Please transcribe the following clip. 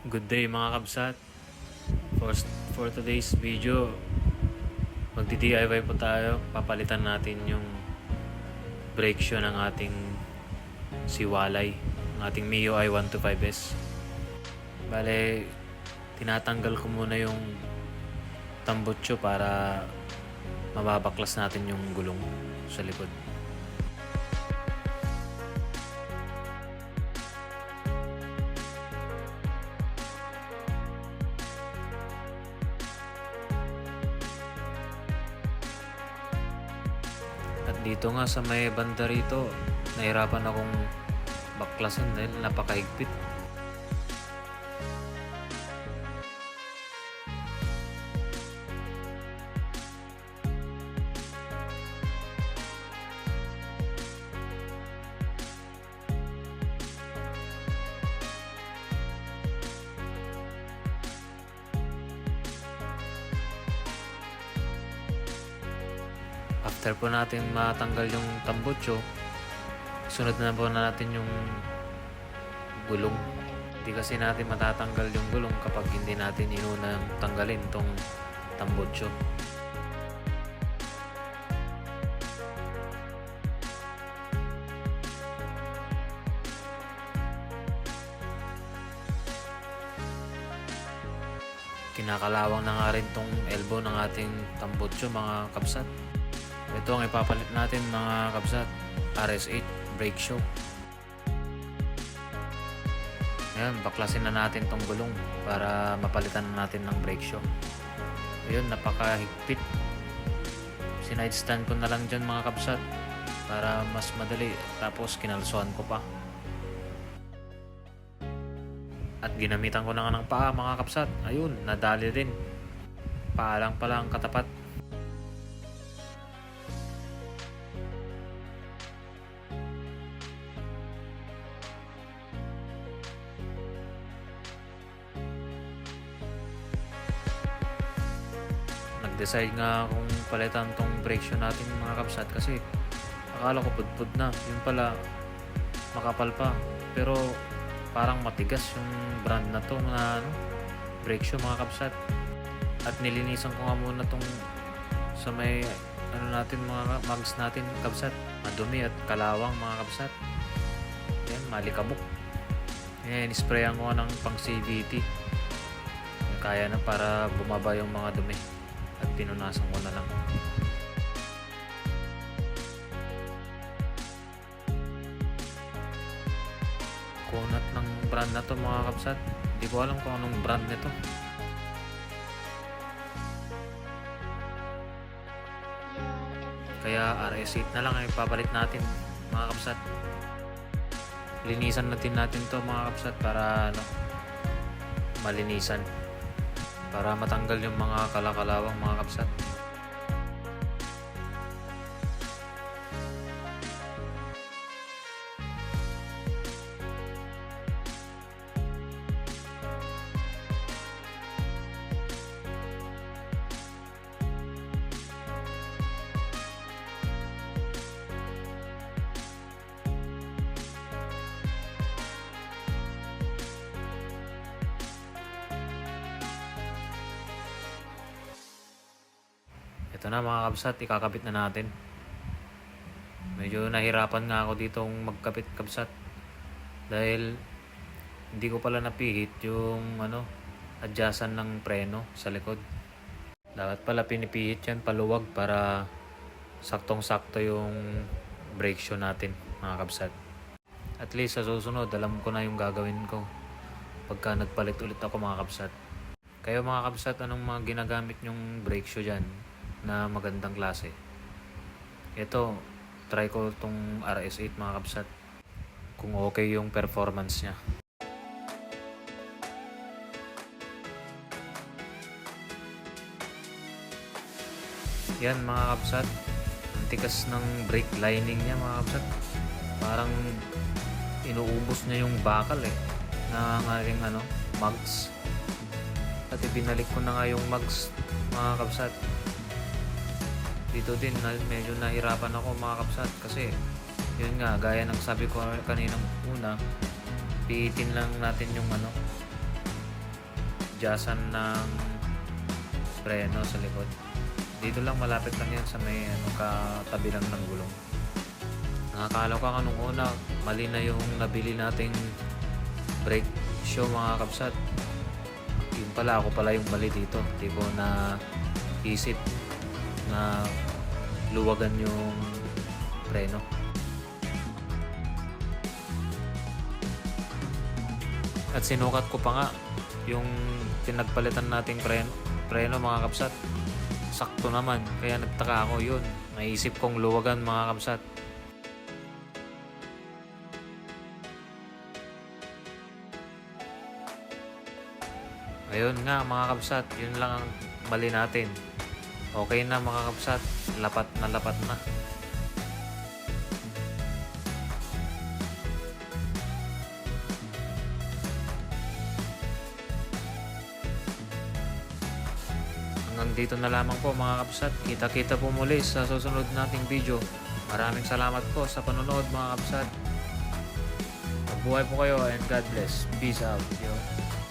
Good day mga kabsat. For, for today's video, magdi-DIY po tayo. Papalitan natin yung brake shoe ng ating Siwalay, ng ating MIUI 125S. Bale, tinatanggal ko muna yung tambutso para mababaklas natin yung gulong sa likod. At dito nga sa may banda rito, nahirapan akong baklasin dahil napakahigpit. After po natin matanggal yung tambutso, sunod na po natin yung gulong. Hindi kasi natin matatanggal yung gulong kapag hindi natin inunang tanggalin tong tambutso. Kinakalawang na nga rin tong elbow ng ating tambutso mga kabsat. Ito ang ipapalit natin mga kabsat, RS8 brake shoe. Ayan, baklasin na natin tong gulong para mapalitan na natin ng brake shoe. Ayun, napakahigpit. Sinide stand ko na lang dyan mga kabsat para mas madali. Tapos kinalsuan ko pa. At ginamitan ko na nga ng paa mga kabsat. Ayun, nadali din. Paa lang pala ang katapat. Nag-decide nga kung palitan tong brake shoe natin mga kabsat kasi akala ko pudpud na. Yun pala makapal pa. Pero parang matigas yung brand na to na brake shoe mga kabsat. At nilinisan ko nga muna tong sa may natin mga mags natin kabsat. Madumi at kalawang mga kabsat. Yan, malikabok. Yan, isprayan ko ng pang CVT. Kaya na para bumaba yung mga dumi. At pinunasan ko na lang. Kunat ng brand na to mga kabsat. Hindi ko alam kung anong brand nito. Kaya RS8 na lang ay papalit natin mga kabsat. Linisan natin to mga kabsat para malinisan. Para matanggal yung mga kalakalawang mga kabsat. Ito na mga kabsat, ikakabit na natin. Medyo nahirapan nga ako ditong magkabit kabsat. Dahil hindi ko pala napihit yung adjustan ng preno sa likod. Dapat pala pinipihit yan paluwag para saktong-sakto yung brake shoe natin mga kabsat. At least sa susunod, alam ko na yung gagawin ko pagka nagpalit ulit ako mga kabsat. Kayo mga kabsat, anong mga ginagamit nyong brake shoe dyan na magandang klase? Ito, try ko itong RS8 mga kabsat kung okay yung performance nya. Yan mga kabsat, ang tikas ng brake lining nya mga kabsat. Parang inuubos niya yung bakal ng aking mags. At ibinalik ko na nga yung mags mga kabsat. Dito din medyo nahirapan ako mga kabsat kasi yun nga, gaya ng sabi ko kaninang una, pihitin lang natin yung adjustan ng preno sa likod. Dito lang, malapit lang yan sa may katabi lang ng gulong. Nakakala ko nung una, mali na yung nabili nating brake shoe mga kabsat. Yun pala, ako pala yung mali dito. Hindi ko na isip na luwagan yung preno. At sinukat ko pa nga yung pinagpalitan nating preno mga kabsat. Sakto naman, kaya nagtaka ako yun. Naisip kong luwagan mga kabsat. Ayun nga mga kabsat, yun lang ang mali natin. Okay na mga kabsat, lapat na. Hanggang dito na lamang po mga kabsat. Kita-kita po muli sa susunod nating video. Maraming salamat po sa panonood mga kabsat. Mabuhay po kayo and God bless. Peace out. Yo.